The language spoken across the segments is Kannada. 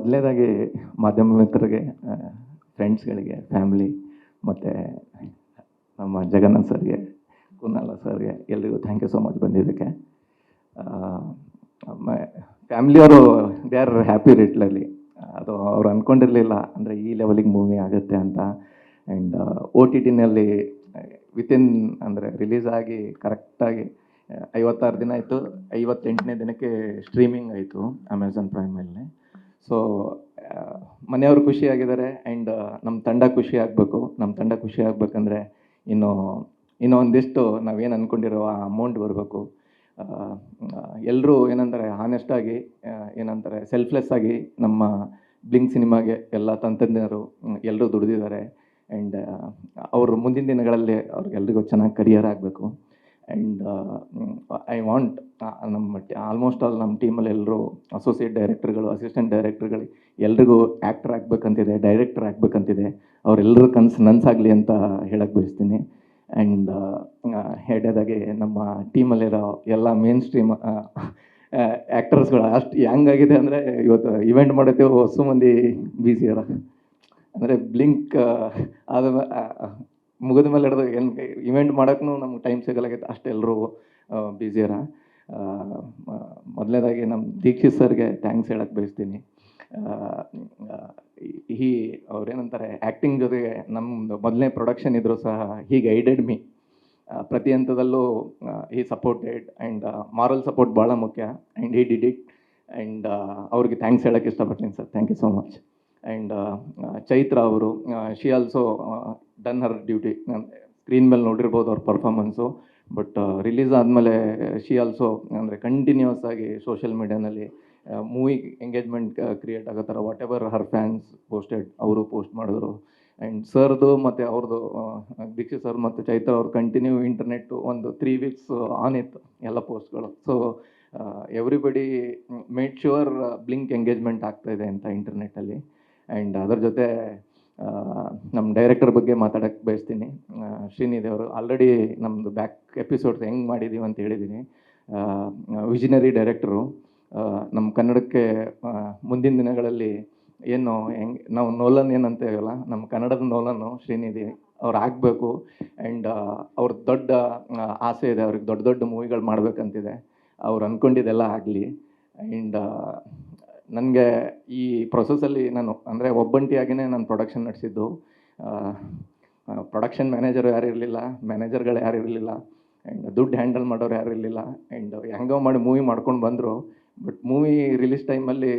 ಮೊದಲನೇದಾಗಿ ಮಾಧ್ಯಮ ಮಿತ್ರರಿಗೆ, ಫ್ರೆಂಡ್ಸ್ಗಳಿಗೆ, ಫ್ಯಾಮ್ಲಿ ಮತ್ತು ನಮ್ಮ ಜಗನ್ನಾಥ್ ಸರ್ಗೆ, ಕುನಾಲ ಸರ್ಗೆ ಎಲ್ರಿಗೂ ಥ್ಯಾಂಕ್ ಯು ಸೊ ಮಚ್ ಬಂದಿದ್ದಕ್ಕೆ. ಫ್ಯಾಮ್ಲಿಯವರು ದೇ ಆರ್ ಹ್ಯಾಪಿ ರಿಟ್ಲಲ್ಲಿ. ಅದು ಅವ್ರು ಅಂದ್ಕೊಂಡಿರಲಿಲ್ಲ ಅಂದರೆ ಈ ಲೆವೆಲಿಗೆ ಮೂವಿ ಆಗುತ್ತೆ ಅಂತ. ಆ್ಯಂಡ್ ಓ ಟಿ ಟಿನಲ್ಲಿ ವಿತಿನ್ ಅಂದರೆ ರಿಲೀಸ್ ಆಗಿ ಕರೆಕ್ಟಾಗಿ 56 ದಿನ ಆಯಿತು. 58ನೇ ದಿನಕ್ಕೆ ಸ್ಟ್ರೀಮಿಂಗ್ ಆಯಿತು ಅಮೆಝಾನ್ ಪ್ರೈಮಲ್ಲಿ. ಸೊ ಮನೆಯವರು ಖುಷಿಯಾಗಿದ್ದಾರೆ. ಆ್ಯಂಡ್ ನಮ್ಮ ತಂಡ ಖುಷಿ ಆಗಬೇಕು. ನಮ್ಮ ತಂಡ ಖುಷಿ ಆಗಬೇಕಂದ್ರೆ ಇನ್ನೂ ಒಂದಿಷ್ಟು ನಾವೇನು ಅಂದ್ಕೊಂಡಿರೋ ಆ ಅಮೌಂಟ್ ಬರಬೇಕು. ಎಲ್ಲರೂ ಏನಂತಾರೆ ಹಾನೆಸ್ಟಾಗಿ, ಏನಂತಾರೆ ಸೆಲ್ಫ್ಲೆಸ್ ಆಗಿ ನಮ್ಮ ಬ್ಲಿಂಕ್ ಸಿನಿಮಾಗೆ ಎಲ್ಲ ತಂತ್ರಜ್ಞರು ಎಲ್ಲರೂ ದುಡಿದಿದ್ದಾರೆ. ಆ್ಯಂಡ್ ಅವರು ಮುಂದಿನ ದಿನಗಳಲ್ಲಿ ಅವ್ರಿಗೆಲ್ರಿಗೂ ಚೆನ್ನಾಗಿ ಕರಿಯರ್ ಆಗಬೇಕು. ಆ್ಯಂಡ್ ಐ ವಾಂಟ್ ನಮ್ಮ ಆಲ್ಮೋಸ್ಟ್ ಆಲ್ ನಮ್ಮ ಟೀಮಲ್ಲಿ ಎಲ್ಲರೂ ಅಸೋಸಿಯೇಟ್ ಡೈರೆಕ್ಟರ್ಗಳು, ಅಸಿಸ್ಟೆಂಟ್ ಡೈರೆಕ್ಟರ್ಗಳು ಎಲ್ರಿಗೂ ಆ್ಯಕ್ಟರ್ ಆಗಬೇಕಂತಿದೆ, ಡೈರೆಕ್ಟರ್ ಆಗಬೇಕಂತಿದೆ. ಅವರೆಲ್ಲರ ಕನಸು ನನಸಾಗಲಿ ಅಂತ ಹೇಳಕ್ಕೆ ಬಯಸ್ತೀನಿ. ಆ್ಯಂಡ್ ಎರಡನೇದಾಗಿ ನಮ್ಮ ಟೀಮಲ್ಲಿರೋ ಎಲ್ಲ ಮೇನ್ ಸ್ಟ್ರೀಮ್ ಆ್ಯಕ್ಟರ್ಸ್ಗಳು ಅಷ್ಟು ಹೆಂಗಾಗಿದೆ ಅಂದರೆ ಇವತ್ತು ಇವೆಂಟ್ ಮಾಡುತ್ತೇವೆ ಹೊಸ ಮಂದಿ ಬ್ಯುಸಿಯರ. ಅಂದರೆ ಬ್ಲಿಂಕ್ ಆದ ಮುಗಿದ ಮೇಲೆ ಹಿಡಿದು ಏನು ಇವೆಂಟ್ ಮಾಡೋಕ್ಕೂ ನಮ್ಗೆ ಟೈಮ್ ಸಿಗಲಾಗೈತೆ, ಅಷ್ಟೆಲ್ಲರೂ ಬ್ಯುಸಿಯರ. ಮೊದಲನೇದಾಗಿ ನಮ್ಮ ದೀಕ್ಷಿತ್ ಸರ್ಗೆ ಥ್ಯಾಂಕ್ಸ್ ಹೇಳಕ್ಕೆ ಬಯಸ್ತೀನಿ. ಅವ್ರೇನಂತಾರೆ ಆ್ಯಕ್ಟಿಂಗ್ ಜೊತೆಗೆ ನಮ್ಮದು ಮೊದಲನೇ ಪ್ರೊಡಕ್ಷನ್ ಇದ್ದರೂ ಸಹ ಹೀ ಗೈಡೆಡ್ ಮೀ ಪ್ರತಿ ಹಂತದಲ್ಲೂ. He supported and moral support ಭಾಳ ಮುಖ್ಯ. And he did it. And ಅವ್ರಿಗೆ ಥ್ಯಾಂಕ್ಸ್ ಹೇಳೋಕ್ಕೆ ಇಷ್ಟಪಡ್ತೀನಿ sir. Thank you so much. And Chaitra ಅವರು, she also done her duty. Screen ಮೇಲೆ ನೋಡಿರ್ಬೋದು ಅವ್ರ ಪರ್ಫಾರ್ಮೆನ್ಸು. ಬಟ್ ರಿಲೀಸ್ ಆದಮೇಲೆ ಶಿ ಆಲ್ಸೋ ಅಂದರೆ ಕಂಟಿನ್ಯೂಸ್ ಆಗಿ ಸೋಷಿಯಲ್ ಮೀಡ್ಯಾನಲ್ಲಿ ಮೂವಿ ಎಂಗೇಜ್ಮೆಂಟ್ ಕ್ರಿಯೇಟ್ ಆಗೋ ಥರ whatever her fans posted ಅವರು ಪೋಸ್ಟ್ ಮಾಡಿದ್ರು. ಆ್ಯಂಡ್ ಸರ್ದು ಮತ್ತು ಅವ್ರದ್ದು ದೀಕ್ಷಿತ್ ಸರ್ ಮತ್ತು ಚೈತ್ರ ಅವ್ರು ಕಂಟಿನ್ಯೂ ಇಂಟರ್ನೆಟ್ಟು ಒಂದು 3 ವೀಕ್ಸ್ ಆನ್ ಇತ್ತು ಎಲ್ಲ ಪೋಸ್ಟ್ಗಳು. So everybody made sure blink engagement ಆಗ್ತಾಯಿದೆ ಅಂತ ಇಂಟರ್ನೆಟ್ಟಲ್ಲಿ. ಆ್ಯಂಡ್ ಅದರ ಜೊತೆ ನಮ್ಮ ಡೈರೆಕ್ಟರ್ ಬಗ್ಗೆ ಮಾತಾಡೋಕ್ಕೆ ಬಯಸ್ತೀನಿ. ಶ್ರೀನಿಧಿ ಅವರು ಆಲ್ರೆಡಿ ನಮ್ಮದು ಬ್ಯಾಕ್ ಎಪಿಸೋಡ್ಸ್ ಹೆಂಗೆ ಮಾಡಿದ್ದೀವಿ ಅಂತ ಹೇಳಿದ್ದೀನಿ. Visionary director. ನಮ್ಮ ಕನ್ನಡಕ್ಕೆ ಮುಂದಿನ ದಿನಗಳಲ್ಲಿ ಏನು ಹೆಂಗೆ ನಾವು ನೋಲನ್ ಏನಂತೇವಲ್ಲ, ನಮ್ಮ ಕನ್ನಡದ ನೋಲನ್ನು ಶ್ರೀನಿಧಿ ಅವ್ರು ಆಗಬೇಕು. ಆ್ಯಂಡ್ ಅವ್ರ ದೊಡ್ಡ ಆಸೆ ಇದೆ, ಅವ್ರಿಗೆ ದೊಡ್ಡ ದೊಡ್ಡ ಮೂವಿಗಳು ಮಾಡಬೇಕಂತಿದೆ. ಅವ್ರು ಅಂದ್ಕೊಂಡಿದ್ದೆಲ್ಲ ಆಗಲಿ. ಆ್ಯಂಡ್ ನನಗೆ ಈ ಪ್ರೊಸೆಸಲ್ಲಿ ನಾನು ಅಂದರೆ ಒಬ್ಬಂಟಿಯಾಗಿಯೇ ನಾನು ಪ್ರೊಡಕ್ಷನ್ ನಡೆಸಿದ್ದು. ಪ್ರೊಡಕ್ಷನ್ ಮ್ಯಾನೇಜರು ಯಾರು ಇರಲಿಲ್ಲ, ಮ್ಯಾನೇಜರ್ಗಳು ಯಾರು ಇರಲಿಲ್ಲ, ಆ್ಯಂಡ್ ದುಡ್ಡು ಹ್ಯಾಂಡಲ್ ಮಾಡೋರು ಯಾರು ಇರಲಿಲ್ಲ. ಆ್ಯಂಡ್ ಹೆಂಗೋ ಮಾಡಿ ಮೂವಿ ಮಾಡ್ಕೊಂಡು ಬಂದರು. ಬಟ್ ಮೂವಿ ರಿಲೀಸ್ ಟೈಮಲ್ಲಿ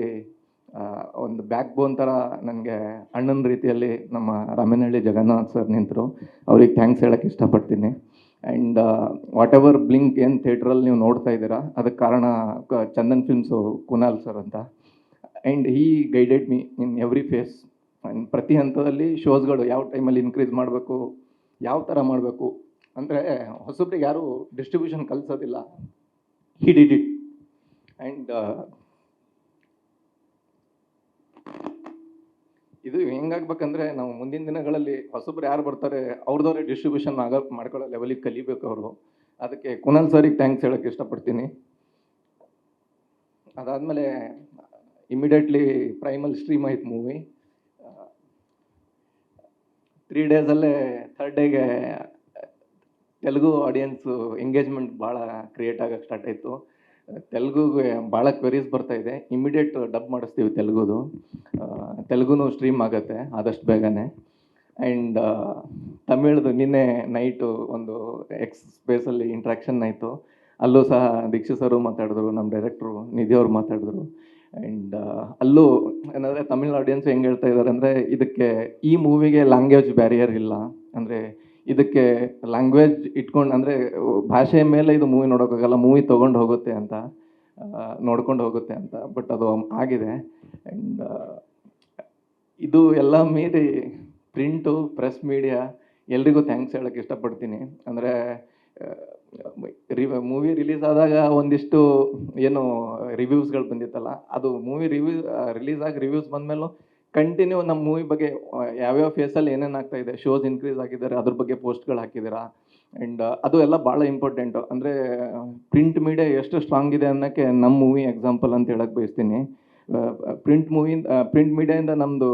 ಒಂದು ಬ್ಯಾಕ್ ಬೋನ್ ಥರ ನನಗೆ ಅಣ್ಣನ ರೀತಿಯಲ್ಲಿ ನಮ್ಮ ರಾಮನಹಳ್ಳಿ ಜಗನ್ನಾಥ್ ಸರ್ ನಿಂತರು. ಅವ್ರಿಗೆ ಥ್ಯಾಂಕ್ಸ್ ಹೇಳೋಕ್ಕೆ ಇಷ್ಟಪಡ್ತೀನಿ. ಆ್ಯಂಡ್ ವಾಟ್ ಎವರ್ ಬ್ಲಿಂಕ್ ಏನು ಥಿಯೇಟ್ರಲ್ಲಿ ನೀವು ನೋಡ್ತಾ ಇದ್ದೀರಾ ಅದಕ್ಕೆ ಕಾರಣ ಚಂದನ್ ಫಿಲ್ಮ್ಸು ಕುನಾಲ್ ಸರ್ ಅಂತ. And he guided me in every phase. And ಪ್ರತಿ ಹಂತದಲ್ಲಿ ಶೋಸ್ಗಳು ಯಾವ ಟೈಮಲ್ಲಿ ಇನ್ಕ್ರೀಸ್ ಮಾಡಬೇಕು, ಯಾವ ಥರ ಮಾಡಬೇಕು ಅಂದರೆ ಹೊಸಬ್ರಿಗೆ ಯಾರೂ ಡಿಸ್ಟ್ರಿಬ್ಯೂಷನ್ ಕಲಿಸೋದಿಲ್ಲ. He did it. ಆ್ಯಂಡ್ ಇದು ಹೆಂಗಾಗ್ಬೇಕಂದ್ರೆ ನಾವು ಮುಂದಿನ ದಿನಗಳಲ್ಲಿ ಹೊಸಬ್ರು ಯಾರು ಬರ್ತಾರೆ ಅವ್ರದವ್ರೆ ಡಿಸ್ಟ್ರಿಬ್ಯೂಷನ್ ಮಾಡ್ಕೊಳ್ಳೋ ಲೆವೆಲಿಗೆ ಕಲಿಬೇಕು ಅವರು. ಅದಕ್ಕೆ ಕುನಾಲ್ ಸರಿಗೆ ಥ್ಯಾಂಕ್ಸ್ ಹೇಳೋಕ್ಕೆ ಇಷ್ಟಪಡ್ತೀನಿ. ಅದಾದಮೇಲೆ ಇಮಿಡಿಯೇಟ್ಲಿ ಪ್ರೈಮಲ್ ಸ್ಟ್ರೀಮ್ ಆಯ್ತು ಮೂವಿ. 3 ಡೇಸಲ್ಲೇ 3rd ಡೇಗೆ ತೆಲುಗು ಆಡಿಯನ್ಸು ಎಂಗೇಜ್ಮೆಂಟ್ ಭಾಳ ಕ್ರಿಯೇಟ್ ಆಗೋಕ್ಕೆ ಸ್ಟಾರ್ಟ್ ಆಯಿತು. ತೆಲುಗುಗೆ ಭಾಳ ಕ್ವೆರೀಸ್ ಬರ್ತಾಯಿದೆ. ಇಮಿಡಿಯೇಟ್ ಡಬ್ ಮಾಡಿಸ್ತೀವಿ ತೆಲುಗುದು. ತೆಲುಗುನೂ ಸ್ಟ್ರೀಮ್ ಆಗುತ್ತೆ ಆದಷ್ಟು ಬೇಗನೆ. ಆ್ಯಂಡ್ ತಮಿಳ್ದು ನಿನ್ನೆ ನೈಟು ಒಂದು ಎಕ್ಸ್ ಸ್ಪೇಸಲ್ಲಿ ಇಂಟ್ರಾಕ್ಷನ್ ಆಯಿತು. ಅಲ್ಲೂ ಸಹ ದೀಕ್ಷಿತ್ ಸರು ಮಾತಾಡಿದ್ರು, ನಮ್ಮ ಡೈರೆಕ್ಟ್ರು ನಿಧಿ ಅವರು ಮಾತಾಡಿದ್ರು. ಆ್ಯಂಡ್ ಅಲ್ಲೂ ಏನಂದರೆ ತಮಿಳ್ ಆಡಿಯನ್ಸ್ ಹೆಂಗೆ ಹೇಳ್ತಾ ಇದ್ದಾರೆ ಅಂದರೆ ಇದಕ್ಕೆ ಈ ಮೂವಿಗೆ ಲ್ಯಾಂಗ್ವೇಜ್ ಬ್ಯಾರಿಯರ್ ಇಲ್ಲ, ಅಂದರೆ ಇದಕ್ಕೆ ಲ್ಯಾಂಗ್ವೇಜ್ ಇಟ್ಕೊಂಡು ಅಂದರೆ ಭಾಷೆಯ ಮೇಲೆ ಇದು ಮೂವಿ ನೋಡೋಕ್ಕಾಗಲ್ಲ, ಮೂವಿ ತೊಗೊಂಡು ಹೋಗುತ್ತೆ ಅಂತ, ನೋಡ್ಕೊಂಡು ಹೋಗುತ್ತೆ ಅಂತ. ಬಟ್ ಅದು ಆಗಿದೆ. ಆ್ಯಂಡ್ ಇದು ಎಲ್ಲ ಮೀರಿ ಪ್ರಿಂಟು, ಪ್ರೆಸ್ ಮೀಡಿಯಾ ಎಲ್ರಿಗೂ ಥ್ಯಾಂಕ್ಸ್ ಹೇಳೋಕ್ಕೆ ಇಷ್ಟಪಡ್ತೀನಿ. ಅಂದರೆ ಮೂವಿ ರಿಲೀಸ್ ಆದಾಗ ಒಂದಿಷ್ಟು ಏನು ರಿವ್ಯೂಸ್ಗಳು ಬಂದಿತ್ತಲ್ಲ, ಅದು ಮೂವಿ ರಿಲೀಸ್ ಆಗಿ ರಿವ್ಯೂಸ್ ಬಂದಮೇಲೂ ಕಂಟಿನ್ಯೂ ನಮ್ಮ ಮೂವಿ ಬಗ್ಗೆ ಯಾವ್ಯಾವ ಫೇಸಲ್ಲಿ ಏನೇನು ಆಗ್ತಾಯಿದೆ, ಶೋಸ್ ಇನ್ಕ್ರೀಸ್ ಆಗಿದ್ದಾರೆ, ಅದ್ರ ಬಗ್ಗೆ ಪೋಸ್ಟ್ಗಳು ಹಾಕಿದ್ದೀರಾ. ಆ್ಯಂಡ್ ಅದು ಎಲ್ಲ ಭಾಳ ಇಂಪಾರ್ಟೆಂಟು. ಅಂದರೆ ಪ್ರಿಂಟ್ ಮೀಡಿಯಾ ಎಷ್ಟು ಸ್ಟ್ರಾಂಗ್ ಇದೆ ಅನ್ನೋಕ್ಕೆ ನಮ್ಮ ಮೂವಿ ಎಕ್ಸಾಂಪಲ್ ಅಂತ ಹೇಳಕ್ಕೆ ಬಯಸ್ತೀನಿ. ಪ್ರಿಂಟ್ ಮೀಡಿಯಾದಿಂದ ನಮ್ಮದು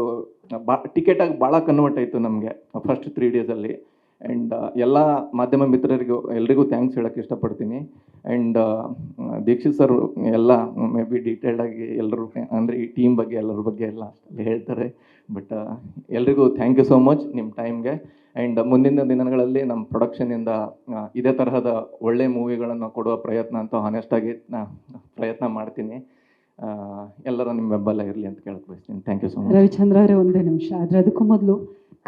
ಟಿಕೆಟಾಗಿ ಭಾಳ ಕನ್ವರ್ಟ್ ಆಯಿತು ನಮಗೆ ಫಸ್ಟ್ 3 ಡೇಸಲ್ಲಿ. ಆ್ಯಂಡ್ ಎಲ್ಲ ಮಾಧ್ಯಮ ಮಿತ್ರರಿಗೂ ಎಲ್ರಿಗೂ ಥ್ಯಾಂಕ್ಸ್ ಹೇಳೋಕ್ಕೆ ಇಷ್ಟಪಡ್ತೀನಿ. ಆ್ಯಂಡ್ ದೀಕ್ಷಿತ್ ಸರ್ ಎಲ್ಲ ಮೇ ಬಿ ಡೀಟೇಲ್ಡಾಗಿ ಎಲ್ಲರೂ ಅಂದರೆ ಈ ಟೀಮ್ ಬಗ್ಗೆ ಎಲ್ಲರ ಬಗ್ಗೆ ಎಲ್ಲ ಹೇಳ್ತಾರೆ. ಬಟ್ ಎಲ್ರಿಗೂ ಥ್ಯಾಂಕ್ ಯು ಸೋ ಮಚ್ ನಿಮ್ಮ ಟೈಮ್ಗೆ. ಆ್ಯಂಡ್ ಮುಂದಿನ ದಿನಗಳಲ್ಲಿ ನಮ್ಮ ಪ್ರೊಡಕ್ಷನಿಂದ ಇದೇ ತರಹದ ಒಳ್ಳೆ ಮೂವಿಗಳನ್ನು ಕೊಡುವ ಪ್ರಯತ್ನ ಅಂತ ಹಾನೆಸ್ಟಾಗಿ ಪ್ರಯತ್ನ ಮಾಡ್ತೀನಿ. ಎಲ್ಲರೂ ನಿಮ್ಮ ಬೆಂಬಲ ಇರಲಿ ಅಂತ ಕೇಳಕ್ಕೆ ಬಯಸ್ತೀನಿ. Thank you so much. Ravichandra ಅವರೇ, ಒಂದೇ ನಿಮಿಷ. ಆದರೆ ಅದಕ್ಕೂ ಮೊದಲು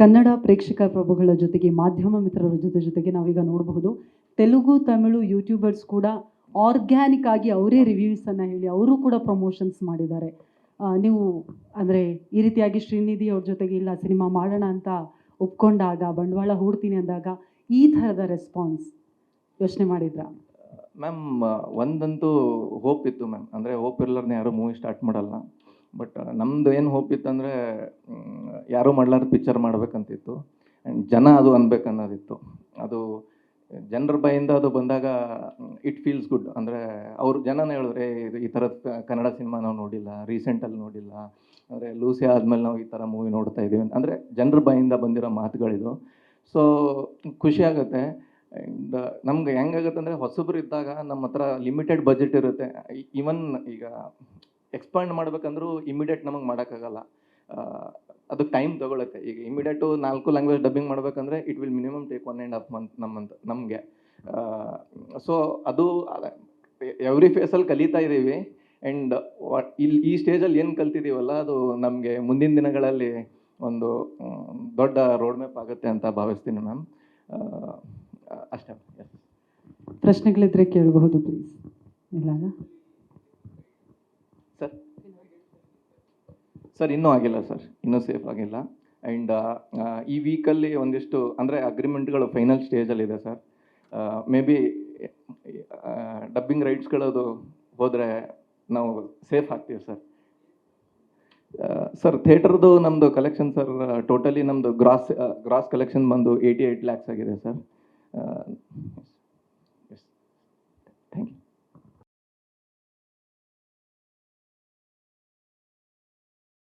ಕನ್ನಡ ಪ್ರೇಕ್ಷಕ ಪ್ರಭುಗಳ ಜೊತೆಗೆ ಮಾಧ್ಯಮ ಮಿತ್ರರ ಜೊತೆಗೆ ನಾವೀಗ ನೋಡಬಹುದು ತೆಲುಗು ತಮಿಳು ಯೂಟ್ಯೂಬರ್ಸ್ ಕೂಡ ಆರ್ಗ್ಯಾನಿಕ್ ಆಗಿ ಅವರೇ ರಿವ್ಯೂಸನ್ನು ಹೇಳಿ ಅವರು ಕೂಡ ಪ್ರಮೋಷನ್ಸ್ ಮಾಡಿದ್ದಾರೆ. ನೀವು ಅಂದರೆ ಈ ರೀತಿಯಾಗಿ ಶ್ರೀನಿಧಿ ಅವ್ರ ಜೊತೆಗೆ ಇಲ್ಲ ಸಿನಿಮಾ ಮಾಡೋಣ ಅಂತ ಒಪ್ಕೊಂಡಾಗ, ಬಂಡವಾಳ ಹೂಡ್ತೀನಿ ಅಂದಾಗ ಈ ಥರದ ರೆಸ್ಪಾನ್ಸ್ ಯೋಚನೆ ಮಾಡಿದ್ರಾ? ಮ್ಯಾಮ್, ಒಂದಂತೂ ಹೋಪ್ ಇತ್ತು ಮ್ಯಾಮ್. ಅಂದರೆ ಹೋಪ್ ಇರ್ಲಾರ್ದೆ ಯಾರೂ ಮೂವಿ ಸ್ಟಾರ್ಟ್ ಮಾಡಲ್ಲ. ಬಟ್ ನಮ್ಮದು ಏನು ಹೋಪ್ ಇತ್ತಂದರೆ ಯಾರೂ ಮಾಡ್ಲಾರ್ದು ಪಿಕ್ಚರ್ ಮಾಡಬೇಕಂತಿತ್ತು. ಆ್ಯಂಡ್ ಜನ ಅದು ಅನ್ಬೇಕು ಅನ್ನೋದಿತ್ತು. ಅದು ಜನರ ಬಾಯಿಂದ ಅದು ಬಂದಾಗ ಇಟ್ ಫೀಲ್ಸ್ ಗುಡ್. ಅಂದರೆ ಅವ್ರು ಜನನೇ ಹೇಳಿದ್ರೆ ಇದು ಈ ಥರದ ಕನ್ನಡ ಸಿನಿಮಾ ನಾವು ನೋಡಿಲ್ಲ, ರೀಸೆಂಟಲ್ಲಿ ನೋಡಿಲ್ಲ, ಅಂದರೆ ಲೂಸಿ ಆದಮೇಲೆ ನಾವು ಈ ಥರ ಮೂವಿ ನೋಡ್ತಾ ಇದ್ದೀವಿ ಅಂದರೆ ಜನರ ಬಾಯಿಂದ ಬಂದಿರೋ ಮಾತುಗಳಿದು. ಸೊ ಖುಷಿ ಆಗುತ್ತೆ. ಆ್ಯಂಡ್ ನಮ್ಗೆ ಹೆಂಗಾಗುತ್ತೆ ಅಂದರೆ ಹೊಸಬ್ರು ಇದ್ದಾಗ ನಮ್ಮ ಹತ್ರ ಲಿಮಿಟೆಡ್ ಬಜೆಟ್ ಇರುತ್ತೆ. ಈವನ್ ಈಗ ಎಕ್ಸ್ಪಾಂಡ್ ಮಾಡ್ಬೇಕಂದ್ರೂ ಇಮಿಡಿಯೇಟ್ ನಮಗೆ ಮಾಡೋಕ್ಕಾಗಲ್ಲ. ಅದಕ್ಕೆ ಟೈಮ್ ತೊಗೊಳುತ್ತೆ. ಈಗ ಇಮಿಡಿಯೇಟು 4 ಲ್ಯಾಂಗ್ವೇಜ್ ಡಬ್ಬಿಂಗ್ ಮಾಡಬೇಕಂದ್ರೆ it will minimum take 1.5 month ನಮಗೆ. ಸೊ ಅದು ಎವ್ರಿ ಫೇಸಲ್ಲಿ ಕಲಿತಾ ಇದ್ದೀವಿ. ಆ್ಯಂಡ್ ಈ ಸ್ಟೇಜಲ್ಲಿ ಏನು ಕಲ್ತಿದ್ದೀವಲ್ಲ ಅದು ನಮಗೆ ಮುಂದಿನ ದಿನಗಳಲ್ಲಿ ಒಂದು ದೊಡ್ಡ ರೋಡ್ ಮ್ಯಾಪ್ ಆಗುತ್ತೆ ಅಂತ ಭಾವಿಸ್ತೀನಿ ಮ್ಯಾಮ್. ಅಷ್ಟೇ. ಪ್ರಶ್ನೆಗಳಿದ್ರೆ ಕೇಳಬಹುದು ಪ್ಲೀಸ್. ಇಲ್ಲ ಸರ್ ಇನ್ನೂ ಆಗಿಲ್ಲ ಸರ್, ಇನ್ನೂ ಸೇಫ್ ಆಗಿಲ್ಲ. ಆ್ಯಂಡ್ ಈ ವೀಕಲ್ಲಿ ಒಂದಿಷ್ಟು ಅಂದರೆ ಅಗ್ರಿಮೆಂಟ್ಗಳು ಫೈನಲ್ ಸ್ಟೇಜಲ್ಲಿದೆ ಸರ್. ಮೇ ಬಿ ಡಬ್ಬಿಂಗ್ ರೈಟ್ಸ್ಗಳದು ಹೋದರೆ ನಾವು ಸೇಫ್ ಆಗ್ತೀವಿ ಸರ್. ಸರ್ ಥಿಯೇಟರ್ದು ನಮ್ಮದು ಕಲೆಕ್ಷನ್ ಸರ್ ಟೋಟಲಿ ನಮ್ಮದು ಗ್ರಾಸ್ ಕಲೆಕ್ಷನ್ ಬಂದು 88 lakhs ಆಗಿದೆ ಸರ್.